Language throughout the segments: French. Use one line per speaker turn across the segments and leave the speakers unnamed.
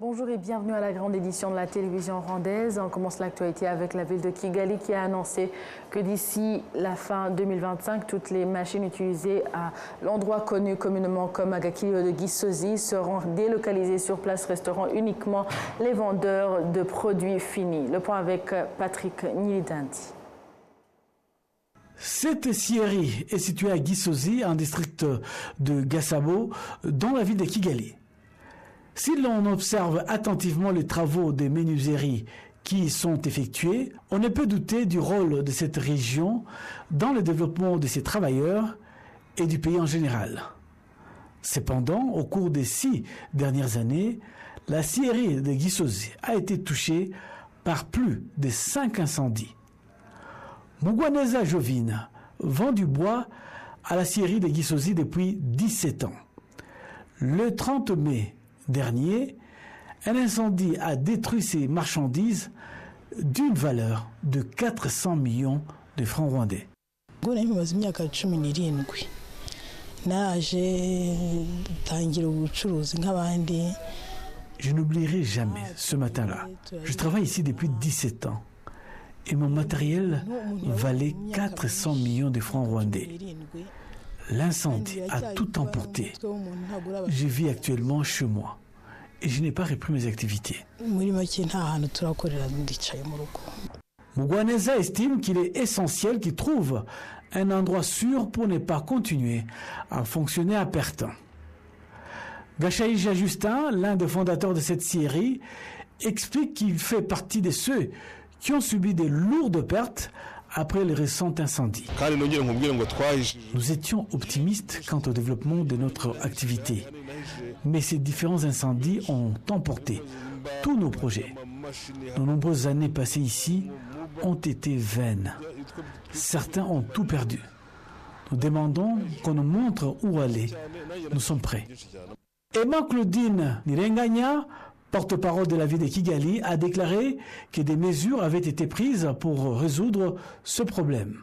Bonjour et bienvenue à la grande édition de la télévision rwandaise. On commence l'actualité avec la ville de Kigali qui a annoncé que d'ici la fin 2025, toutes les machines utilisées à l'endroit connu communément comme Agakilio de Gisozi seront délocalisées sur place, resteront uniquement les vendeurs de produits finis. Le point avec Patrick Nilidandi.
Cette scierie est située à Gisozi, un district de Gasabo, dans la ville de Kigali. Si l'on observe attentivement les travaux des menuiseries qui y sont effectués, on ne peut douter du rôle de cette région dans le développement de ses travailleurs et du pays en général. Cependant, au cours des 6 dernières années, la scierie de Gisozi a été touchée par plus de 5 incendies. Mugwaneza Jovine vend du bois à la scierie de Gisozi depuis 17 ans. Le 30 mai dernier, un incendie a détruit ses marchandises d'une valeur de 400 millions de francs rwandais. Je n'oublierai jamais ce matin-là. Je travaille ici depuis 17 ans et mon matériel valait 400 millions de francs rwandais. L'incendie a tout emporté. Je vis actuellement chez moi et je n'ai pas repris mes activités. Mugwaneza estime qu'il est essentiel qu'il trouve un endroit sûr pour ne pas continuer à fonctionner à perte. Gachaïja Justin, l'un des fondateurs de cette scierie, explique qu'il fait partie de ceux qui ont subi de lourdes pertes après les récents incendies. Nous étions optimistes quant au développement de notre activité, mais ces différents incendies ont emporté tous nos projets. Nos nombreuses années passées ici ont été vaines. Certains ont tout perdu. Nous demandons qu'on nous montre où aller. Nous sommes prêts. Emma Claudine Nirenganya, porte-parole de la ville de Kigali, a déclaré que des mesures avaient été prises pour résoudre ce problème.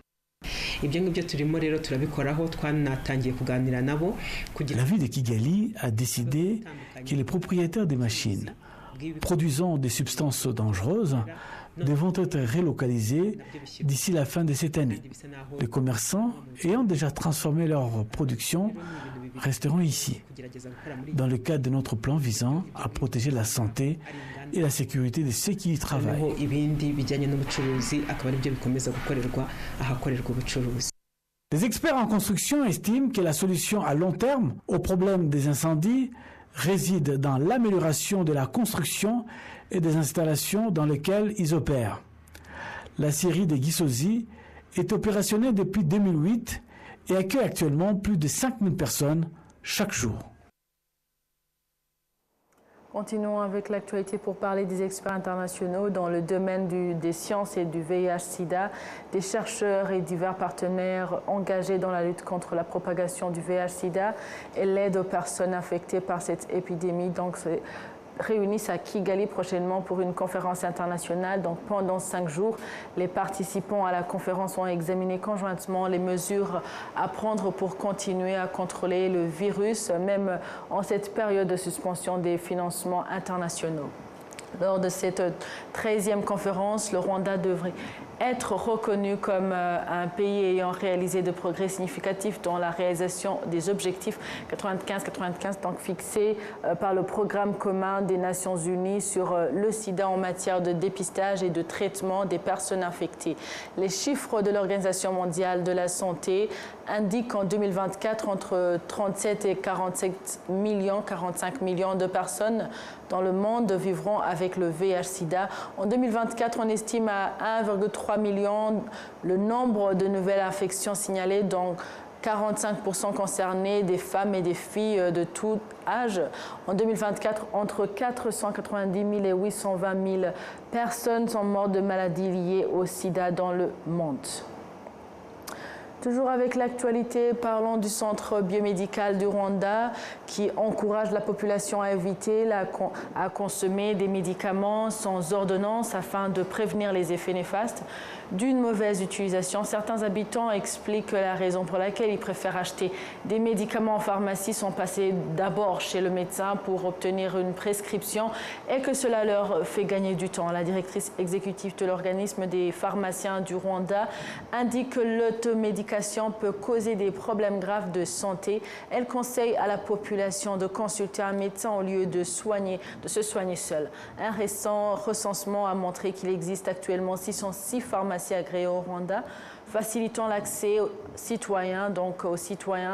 La ville de Kigali a décidé que les propriétaires des machines produisant des substances dangereuses devront être relocalisés d'ici la fin de cette année. Les commerçants ayant déjà transformé leur production resteront ici, dans le cadre de notre plan visant à protéger la santé et la sécurité de ceux qui y travaillent. Les experts en construction estiment que la solution à long terme au problème des incendies réside dans l'amélioration de la construction et des installations dans lesquelles ils opèrent. La scierie de Gisozi est opérationnelle depuis 2008 et accueille actuellement plus de 5000 personnes chaque jour.
Continuons avec l'actualité pour parler des experts internationaux dans le domaine des sciences et du VIH-Sida, des chercheurs et divers partenaires engagés dans la lutte contre la propagation du VIH-Sida et l'aide aux personnes affectées par cette épidémie. Donc, réunissent à Kigali prochainement pour une conférence internationale. Donc pendant 5 jours, les participants à la conférence ont examiné conjointement les mesures à prendre pour continuer à contrôler le virus, même en cette période de suspension des financements internationaux. Lors de cette 13e conférence, le Rwanda devrait être reconnu comme un pays ayant réalisé de progrès significatifs dans la réalisation des objectifs 95-95, donc fixés par le programme commun des Nations Unies sur le sida en matière de dépistage et de traitement des personnes infectées. Les chiffres de l'Organisation mondiale de la santé indiquent qu'en 2024, entre 37 et 45 millions de personnes dans le monde vivront avec le VIH-Sida. En 2024, on estime à 1,3 million le nombre de nouvelles infections signalées, dont 45% concernés des femmes et des filles de tout âge. En 2024, entre 490 000 et 820 000 personnes sont mortes de maladies liées au sida dans le monde. Toujours avec l'actualité, parlons du centre biomédical du Rwanda qui encourage la population à éviter à consommer des médicaments sans ordonnance afin de prévenir les effets néfastes d'une mauvaise utilisation. Certains habitants expliquent que la raison pour laquelle ils préfèrent acheter des médicaments en pharmacie sont passés d'abord chez le médecin pour obtenir une prescription et que cela leur fait gagner du temps. La directrice exécutive de l'organisme des pharmaciens du Rwanda indique que l'automédication peut causer des problèmes graves de santé. Elle conseille à la population de consulter un médecin au lieu de se soigner seul. Un récent recensement a montré qu'il existe actuellement 606 pharmacies agréées au Rwanda, facilitant l'accès aux citoyens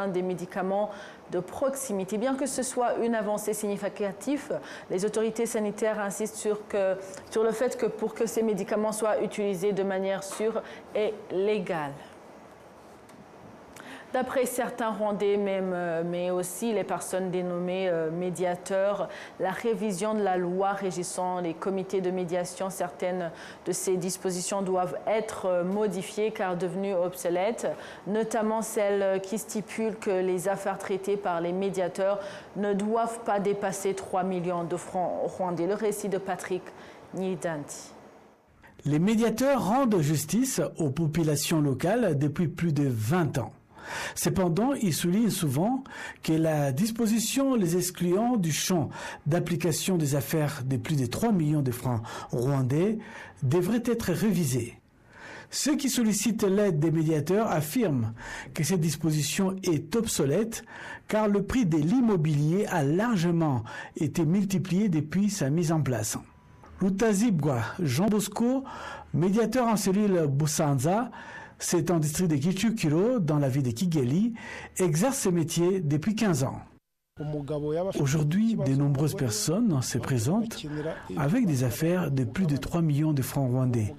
des médicaments de proximité. Bien que ce soit une avancée significative, les autorités sanitaires insistent sur le fait que pour que ces médicaments soient utilisés de manière sûre et légale. D'après certains Rwandais, mais aussi les personnes dénommées médiateurs, la révision de la loi régissant les comités de médiation, certaines de ces dispositions doivent être modifiées car devenues obsolètes, notamment celles qui stipulent que les affaires traitées par les médiateurs ne doivent pas dépasser 3 millions de francs rwandais. Le récit de Patrick Nidanti.
Les médiateurs rendent justice aux populations locales depuis plus de 20 ans. Cependant, ils soulignent souvent que la disposition les excluant du champ d'application des affaires de plus de 3 millions de francs rwandais devrait être révisée. Ceux qui sollicitent l'aide des médiateurs affirment que cette disposition est obsolète car le prix de l'immobilier a largement été multiplié depuis sa mise en place. Lutazibwa Jean Bosco, médiateur en cellule Busanza, c'est un district de Kichukiro, dans la ville de Kigali, exerce ce métier depuis 15 ans. Aujourd'hui, de nombreuses personnes se présentent avec des affaires de plus de 3 millions de francs rwandais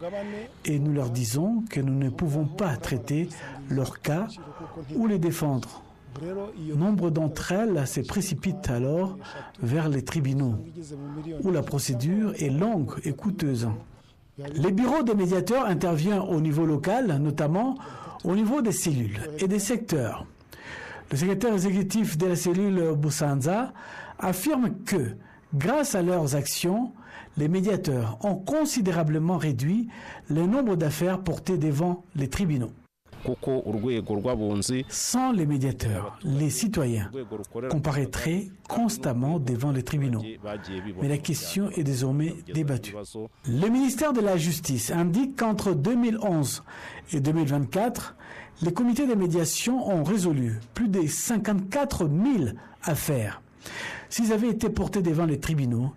et nous leur disons que nous ne pouvons pas traiter leur cas ou les défendre. Nombre d'entre elles se précipitent alors vers les tribunaux où la procédure est longue et coûteuse. Les bureaux des médiateurs interviennent au niveau local, notamment au niveau des cellules et des secteurs. Le secrétaire exécutif de la cellule Busanza affirme que, grâce à leurs actions, les médiateurs ont considérablement réduit le nombre d'affaires portées devant les tribunaux. Sans les médiateurs, les citoyens comparaîtraient constamment devant les tribunaux. Mais la question est désormais débattue. Le ministère de la Justice indique qu'entre 2011 et 2024, les comités de médiation ont résolu plus de 54 000 affaires. S'ils avaient été portés devant les tribunaux,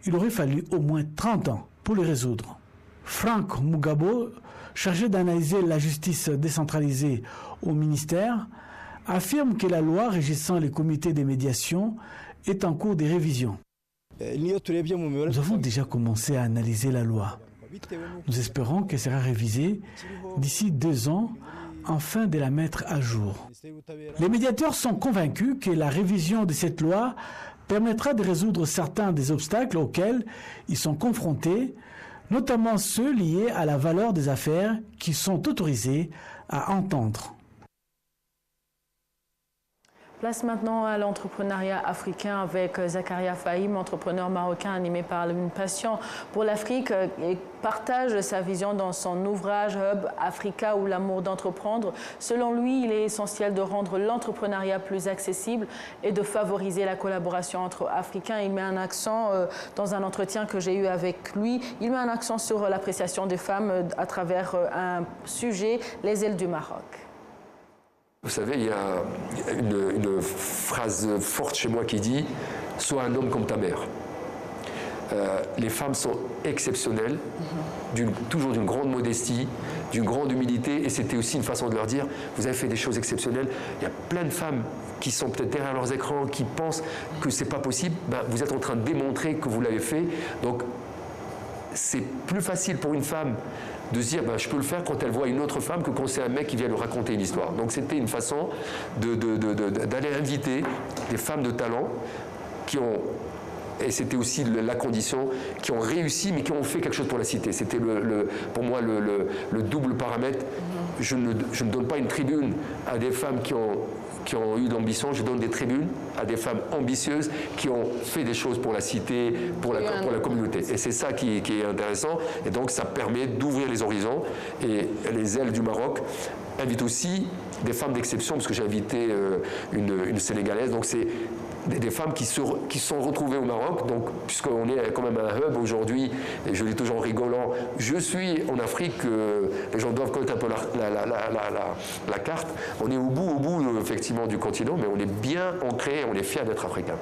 il aurait fallu au moins 30 ans pour les résoudre. Frank Mugabo, chargé d'analyser la justice décentralisée au ministère, affirme que la loi régissant les comités de médiation est en cours de révision. Nous avons déjà commencé à analyser la loi. Nous espérons qu'elle sera révisée d'ici 2 ans afin de la mettre à jour. Les médiateurs sont convaincus que la révision de cette loi permettra de résoudre certains des obstacles auxquels ils sont confrontés, notamment ceux liés à la valeur des affaires qui sont autorisés à entendre.
Place maintenant à l'entrepreneuriat africain avec Zakaria Fahim, entrepreneur marocain animé par une passion pour l'Afrique et partage sa vision dans son ouvrage Hub Africa ou l'amour d'entreprendre. Selon lui, il est essentiel de rendre l'entrepreneuriat plus accessible et de favoriser la collaboration entre Africains. Il met un accent, dans un entretien que j'ai eu avec lui, il met un accent sur l'appréciation des femmes à travers un sujet, les ailes du Maroc.
Vous savez, il y a une phrase forte chez moi qui dit « Sois un homme comme ta mère ». Les femmes sont exceptionnelles, toujours d'une grande modestie, d'une grande humilité, et c'était aussi une façon de leur dire « Vous avez fait des choses exceptionnelles ». Il y a plein de femmes qui sont peut-être derrière leurs écrans, qui pensent que c'est pas possible. Vous êtes en train de démontrer que vous l'avez fait. Donc, c'est plus facile pour une femme de se dire je peux le faire quand elle voit une autre femme que quand c'est un mec qui vient lui raconter une histoire. Donc c'était une façon d'aller inviter des femmes de talent qui ont Et c'était aussi la condition, qui ont réussi, mais qui ont fait quelque chose pour la cité. C'était pour moi le double paramètre. Je ne donne pas une tribune à des femmes qui ont eu l'ambition, je donne des tribunes à des femmes ambitieuses qui ont fait des choses pour la cité, pour la communauté. Et c'est ça qui est intéressant. Et donc ça permet d'ouvrir les horizons. Et les ailes du Maroc invitent aussi des femmes d'exception, parce que j'ai invité une Sénégalaise. Donc c'est des femmes qui sont retrouvées au Maroc, donc puisqu'on est quand même un hub aujourd'hui, et je dis toujours en rigolant, je suis en Afrique, les gens doivent connaître un peu la carte, on est au bout effectivement du continent, mais on est bien ancré, on est fiers d'être africains.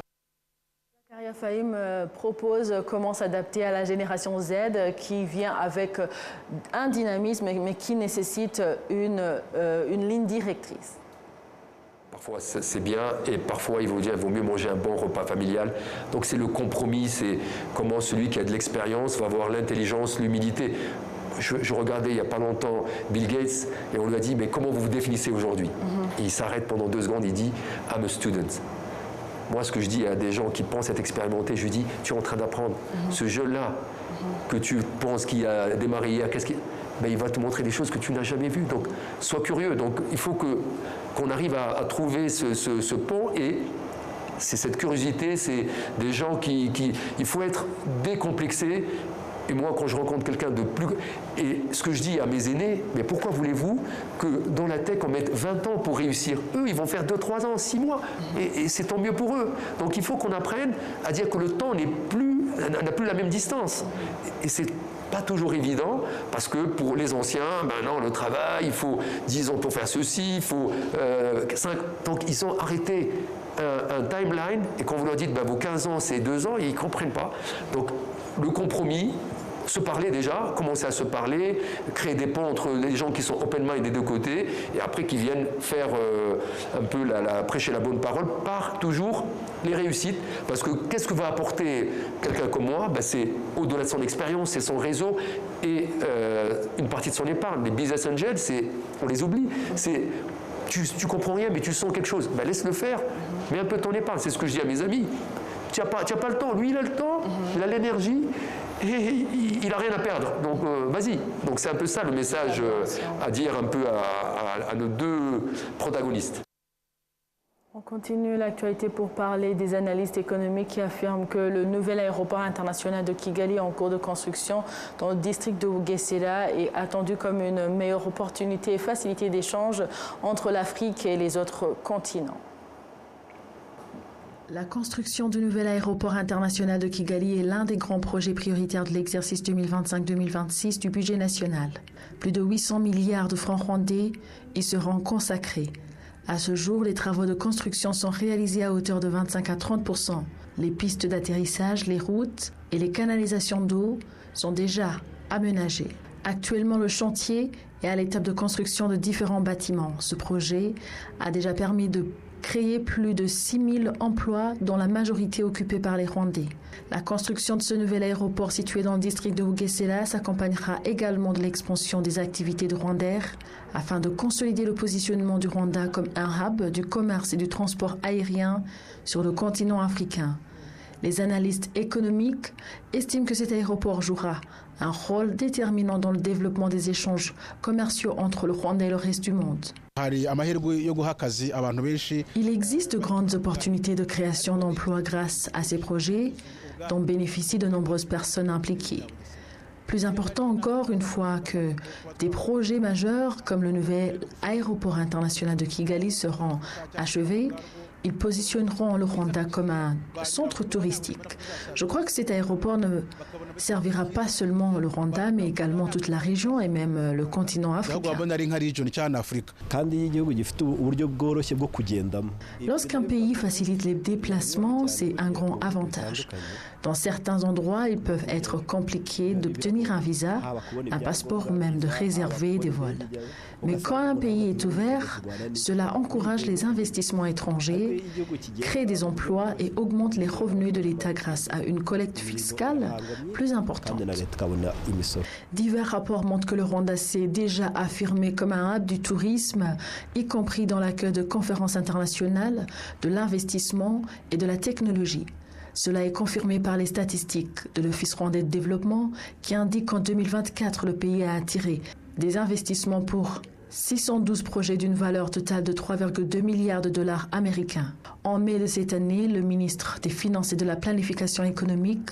Zakaria Fahim propose comment s'adapter à la génération Z qui vient avec un dynamisme mais qui nécessite une ligne directrice.
Parfois c'est bien et parfois il vaut mieux manger un bon repas familial. Donc c'est le compromis, c'est comment celui qui a de l'expérience va avoir l'intelligence, l'humilité. Je regardais il n'y a pas longtemps Bill Gates et on lui a dit mais comment vous vous définissez aujourd'hui? Et il s'arrête pendant 2 secondes, il dit I'm a student. Moi ce que je dis à des gens qui pensent être expérimentés, je lui dis tu es en train d'apprendre. Ce jeune-là que tu penses qu'il a démarré hier, il va te montrer des choses que tu n'as jamais vues. Donc, sois curieux. Donc, il faut qu'on arrive à trouver ce pont. Et c'est cette curiosité, c'est des gens il faut être décomplexé. Et moi, quand je rencontre quelqu'un de plus... Et ce que je dis à mes aînés, mais pourquoi voulez-vous que dans la tech, on mette 20 ans pour réussir? Eux, ils vont faire 2, 3 ans, 6 mois. Et c'est tant mieux pour eux. Donc, il faut qu'on apprenne à dire que le temps n'a plus la même distance. Et c'est pas toujours évident, parce que pour les anciens, non, le travail, il faut 10 ans pour faire ceci, il faut 5... Donc, ils ont arrêté un timeline, et quand vous leur dites, vos 15 ans, c'est 2 ans, ils ne comprennent pas. Donc, le compromis, se parler déjà, commencer à se parler, créer des ponts entre les gens qui sont open mind des deux côtés, et après qui viennent faire un peu prêcher la bonne parole par toujours les réussites. Parce que qu'est-ce que va apporter quelqu'un comme moi? C'est au-delà de son expérience, c'est son réseau et une partie de son épargne. Les business angels, on les oublie. Tu comprends rien, mais tu sens quelque chose. Laisse-le faire. Mets un peu ton épargne. C'est ce que je dis à mes amis. Tu n'as pas le temps. Lui, il a le temps, il a l'énergie. Et il n'a rien à perdre, donc vas-y. Donc c'est un peu ça le message à dire un peu à nos 2 protagonistes.
On continue l'actualité pour parler des analystes économiques qui affirment que le nouvel aéroport international de Kigali est en cours de construction dans le district de Bugesera est attendu comme une meilleure opportunité et facilité d'échange entre l'Afrique et les autres continents. La construction du nouvel aéroport international de Kigali est l'un des grands projets prioritaires de l'exercice 2025-2026 du budget national. Plus de 800 milliards de francs rwandais y seront consacrés. À ce jour, les travaux de construction sont réalisés à hauteur de 25 à 30%. Les pistes d'atterrissage, les routes et les canalisations d'eau sont déjà aménagées. Actuellement, le chantier est à l'étape de construction de différents bâtiments. Ce projet a déjà permis de créer plus de 6 000 emplois, dont la majorité occupée par les Rwandais. La construction de ce nouvel aéroport situé dans le district de Bugesera s'accompagnera également de l'expansion des activités de Rwandair afin de consolider le positionnement du Rwanda comme un hub du commerce et du transport aérien sur le continent africain. Les analystes économiques estiment que cet aéroport jouera un rôle déterminant dans le développement des échanges commerciaux entre le Rwanda et le reste du monde. Il existe de grandes opportunités de création d'emplois grâce à ces projets dont bénéficient de nombreuses personnes impliquées. Plus important encore, une fois que des projets majeurs comme le nouvel aéroport international de Kigali seront achevés, ils positionneront le Rwanda comme un centre touristique. Je crois que cet aéroport ne servira pas seulement le Rwanda, mais également toute la région et même le continent africain. Lorsqu'un pays facilite les déplacements, c'est un grand avantage. Dans certains endroits, il peut être compliqué d'obtenir un visa, un passeport ou même de réserver des vols. Mais quand un pays est ouvert, cela encourage les investissements étrangers, crée des emplois et augmente les revenus de l'État grâce à une collecte fiscale plus importante. Divers rapports montrent que le Rwanda s'est déjà affirmé comme un hub du tourisme, y compris dans l'accueil de conférences internationales, de l'investissement et de la technologie. Cela est confirmé par les statistiques de l'Office rwandais de développement qui indique qu'en 2024, le pays a attiré des investissements pour 612 projets d'une valeur totale de 3,2 milliards de dollars américains. En mai de cette année, le ministre des Finances et de la Planification économique,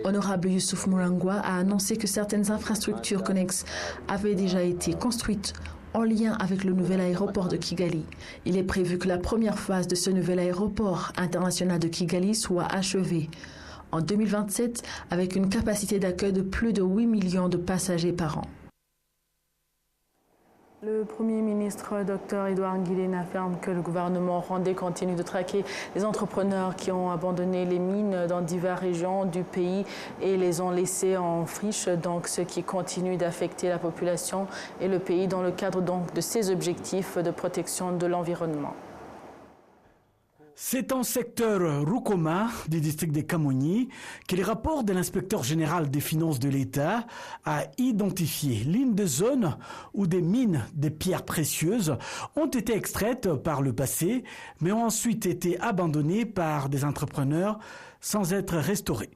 Honorable Youssouf Murangwa, a annoncé que certaines infrastructures connexes avaient déjà été construites en lien avec le nouvel aéroport de Kigali. Il est prévu que la première phase de ce nouvel aéroport international de Kigali soit achevée en 2027 avec une capacité d'accueil de plus de 8 millions de passagers par an. Le Premier ministre, Dr Edouard Ngilène, affirme que le gouvernement rwandais continue de traquer les entrepreneurs qui ont abandonné les mines dans diverses régions du pays et les ont laissées en friche, donc ce qui continue d'affecter la population et le pays dans le cadre donc de ses objectifs de protection de l'environnement.
C'est en secteur Rukoma du district de Kamonyi que les rapports de l'inspecteur général des finances de l'État a identifié l'une des zones où des mines de pierres précieuses ont été extraites par le passé, mais ont ensuite été abandonnées par des entrepreneurs sans être restaurées.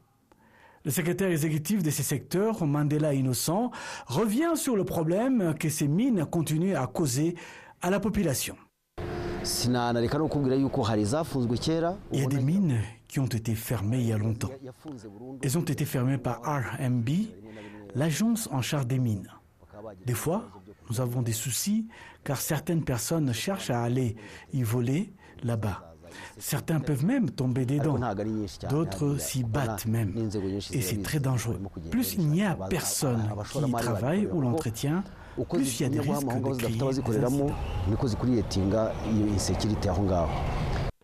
Le secrétaire exécutif de ces secteurs, Mandela Innocent, revient sur le problème que ces mines continuent à causer à la population. Il y a des mines qui ont été fermées il y a longtemps. Elles ont été fermées par RMB, l'agence en charge des mines. Des fois, nous avons des soucis car certaines personnes cherchent à aller y voler là-bas. Certains peuvent même tomber dedans, d'autres s'y battent même. Et c'est très dangereux. Plus il n'y a personne qui y travaille ou l'entretient, plus il y a des risques de créer des incidents.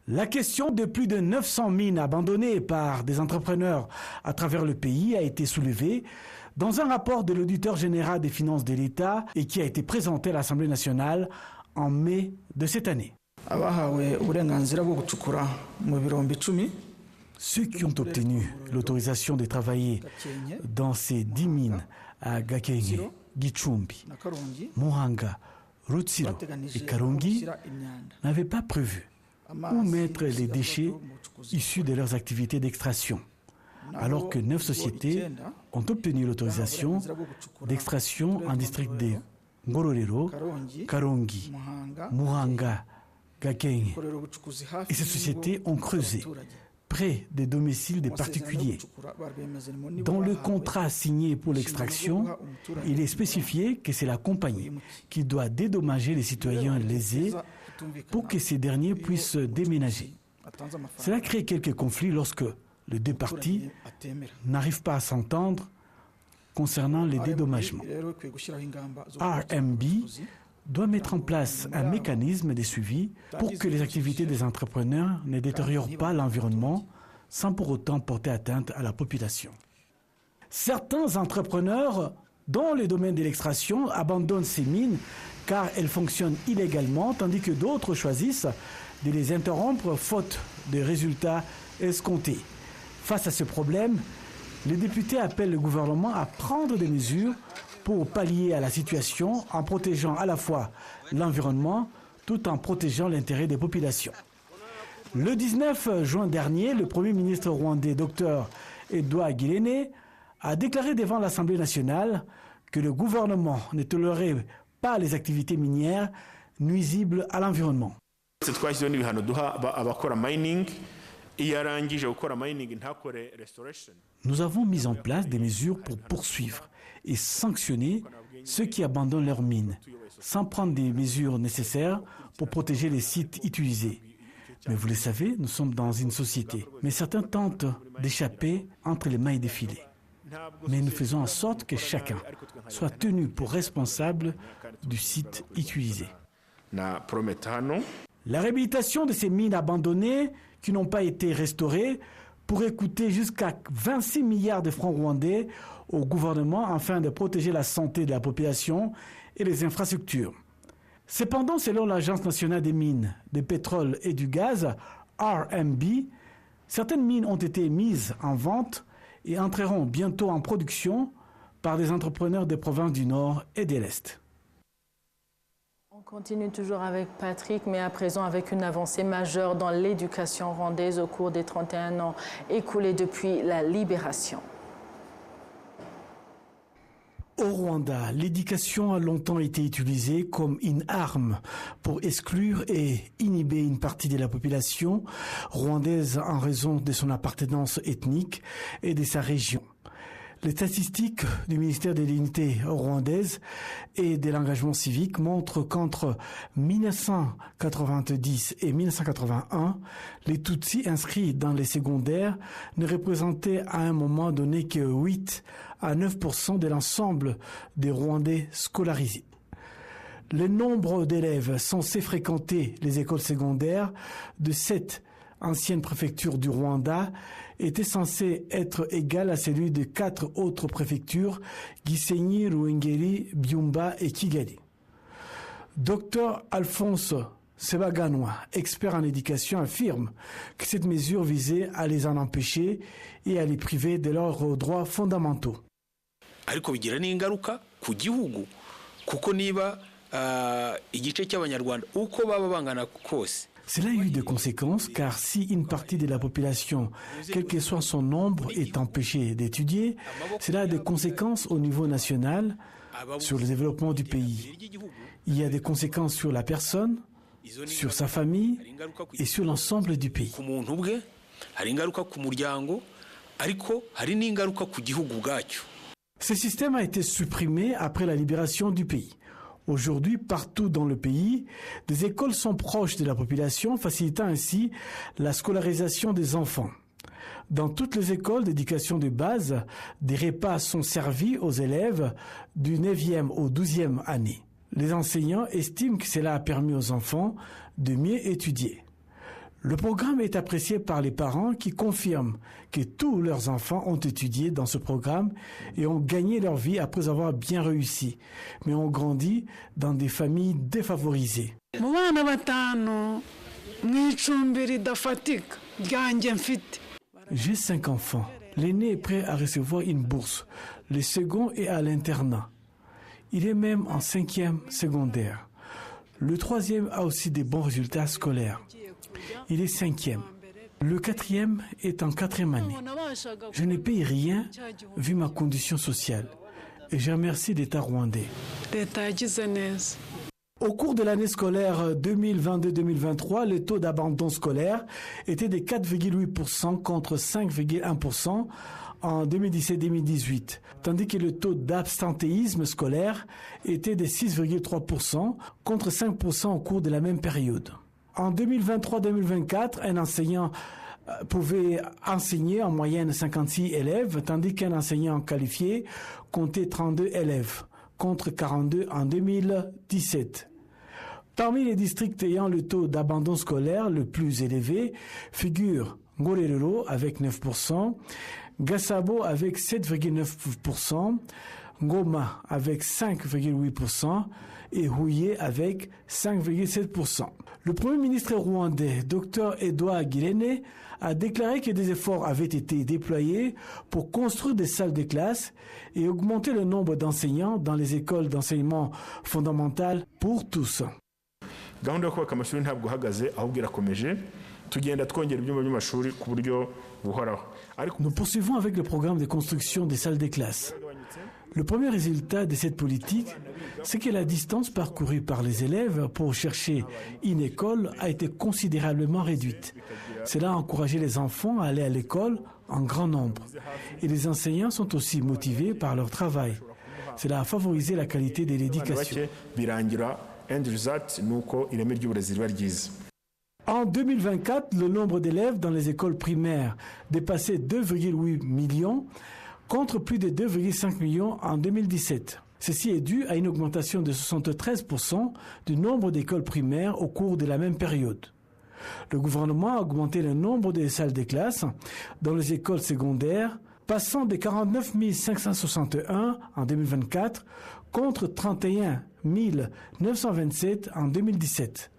La question de plus de 900 mines abandonnées par des entrepreneurs à travers le pays a été soulevée dans un rapport de l'auditeur général des finances de l'État et qui a été présenté à l'Assemblée nationale en mai de cette année. Ceux qui ont obtenu l'autorisation de travailler dans ces 10 mines à Gakenke, Gicumbi, Muhanga, Rutsiro et Karongi n'avaient pas prévu où mettre les déchets issus de leurs activités d'extraction, alors que 9 sociétés ont obtenu l'autorisation d'extraction en district de Ngororero, Karongi, Muhanga, Gakenke. Et ces sociétés ont creusé près des domiciles des particuliers. Dans le contrat signé pour l'extraction, il est spécifié que c'est la compagnie qui doit dédommager les citoyens lésés pour que ces derniers puissent déménager. Cela crée quelques conflits lorsque les deux parties n'arrivent pas à s'entendre concernant les dédommagements. RMB doit mettre en place un mécanisme de suivi pour que les activités des entrepreneurs ne détériorent pas l'environnement sans pour autant porter atteinte à la population. Certains entrepreneurs dans le domaine de l'extraction abandonnent ces mines car elles fonctionnent illégalement, tandis que d'autres choisissent de les interrompre faute de résultats escomptés. Face à ce problème, les députés appellent le gouvernement à prendre des mesures pour pallier à la situation en protégeant à la fois l'environnement tout en protégeant l'intérêt des populations. Le 19 juin dernier, le Premier ministre rwandais Dr Edouard Ngilène a déclaré devant l'Assemblée nationale que le gouvernement ne tolérerait pas les activités minières nuisibles à l'environnement. Nous avons mis en place des mesures pour poursuivre et sanctionner ceux qui abandonnent leurs mines, sans prendre des mesures nécessaires pour protéger les sites utilisés. Mais vous le savez, nous sommes dans une société. Mais certains tentent d'échapper entre les mailles des filets. Mais nous faisons en sorte que chacun soit tenu pour responsable du site utilisé. La réhabilitation de ces mines abandonnées qui n'ont pas été restaurées pourrait coûter jusqu'à 26 milliards de francs rwandais au gouvernement afin de protéger la santé de la population et les infrastructures. Cependant, selon l'Agence nationale des mines, du pétrole et du gaz, RMB, certaines mines ont été mises en vente et entreront bientôt en production par des entrepreneurs des provinces du Nord et de l'Est.
En On continue toujours avec Patrick, mais à présent avec une avancée majeure dans l'éducation rwandaise au cours des 31 ans écoulés depuis la libération.
Au Rwanda, l'éducation a longtemps été utilisée comme une arme pour exclure et inhiber une partie de la population rwandaise en raison de son appartenance ethnique et de sa région. Les statistiques du ministère de l'Unité rwandaise et de l'engagement civique montrent qu'entre 1990 et 1981, les Tutsis inscrits dans les secondaires ne représentaient à un moment donné que 8 à 9% de l'ensemble des Rwandais scolarisés. Le nombre d'élèves censés fréquenter les écoles secondaires de 7 anciennes préfectures du Rwanda était censé être égal à celui de 4 autres préfectures, Gisenyi, Ruhengeri, Byumba et Kigali. Dr Alphonse Sebaganwa, expert en éducation, affirme que cette mesure visait à les en empêcher et à les priver de leurs droits fondamentaux.
Ariko bigira n'ingaruka ku gihugu kuko niba igice cy'abanyarwanda uko baba bangana kose.
Cela a eu des conséquences car si une partie de la population, quel que soit son nombre, est empêchée d'étudier, cela a des conséquences au niveau national sur le développement du pays. Il y a des conséquences sur la personne, sur sa famille et sur l'ensemble du pays. Ce système a été supprimé après la libération du pays. Aujourd'hui, partout dans le pays, des écoles sont proches de la population, facilitant ainsi la scolarisation des enfants. Dans toutes les écoles d'éducation de base, des repas sont servis aux élèves du 9e au 12e année. Les enseignants estiment que cela a permis aux enfants de mieux étudier. Le programme est apprécié par les parents qui confirment que tous leurs enfants ont étudié dans ce programme et ont gagné leur vie après avoir bien réussi, mais ont grandi dans des familles défavorisées. J'ai 5 enfants. L'aîné est prêt à recevoir une bourse. Le second est à l'internat. Il est même en 5e secondaire. Le troisième a aussi des bons résultats scolaires. Il est 5e. Le 4e est en 4e année. Je ne paye rien vu ma condition sociale. Et je remercie l'État rwandais. Au cours de l'année scolaire 2022-2023, le taux d'abandon scolaire était de 4,8% contre 5,1% en 2017-2018, tandis que le taux d'absentéisme scolaire était de 6,3% contre 5% au cours de la même période. En 2023-2024, un enseignant pouvait enseigner en moyenne 56 élèves, tandis qu'un enseignant qualifié comptait 32 élèves, contre 42 en 2017. Parmi les districts ayant le taux d'abandon scolaire le plus élevé figurent Ngororero avec 9%, Gasabo avec 7,9%, Ngoma avec 5,8% et Huye avec 5,7%. Le Premier ministre rwandais, Dr Edouard Ngirente, a déclaré que des efforts avaient été déployés pour construire des salles de classe et augmenter le nombre d'enseignants dans les écoles d'enseignement fondamental pour tous.
Gahunda yo kubaka amashuri ntabwo ihagaze ahubwo irakomeje tugenda twongera ibyumba by'amashuri ku buryo buhoraho.
Nous poursuivons avec le programme de construction des salles de classe. Le premier résultat de cette politique, c'est que la distance parcourue par les élèves pour chercher une école a été considérablement réduite. Cela a encouragé les enfants à aller à l'école en grand nombre. Et les enseignants sont aussi motivés par leur travail. Cela a favorisé la qualité de l'éducation. En 2024, le nombre d'élèves dans les écoles primaires dépassait 2,8 millions contre plus de 2,5 millions en 2017. Ceci est dû à une augmentation de 73% du nombre d'écoles primaires au cours de la même période. Le gouvernement a augmenté le nombre de salles de classe dans les écoles secondaires, passant de 49 561 en 2024 contre 31 927 en 2017.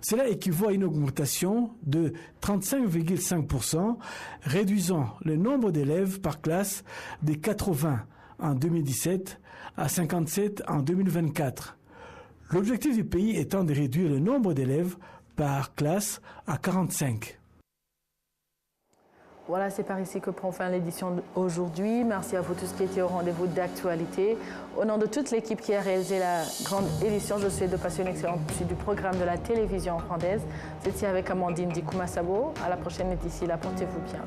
Cela équivaut à une augmentation de 35,5%, réduisant le nombre d'élèves par classe de 80 en 2017 à 57 en 2024. L'objectif du pays étant de réduire le nombre d'élèves par classe à 45.
Voilà, c'est par ici que prend fin l'édition d'aujourd'hui. Merci à vous tous qui étiez au rendez-vous d'actualité. Au nom de toute l'équipe qui a réalisé la grande édition, je souhaite de passer une excellente suite du programme de la télévision rwandaise. C'est ici avec Amandine Dikouma-Sabo. À la prochaine et d'ici là, portez-vous bien.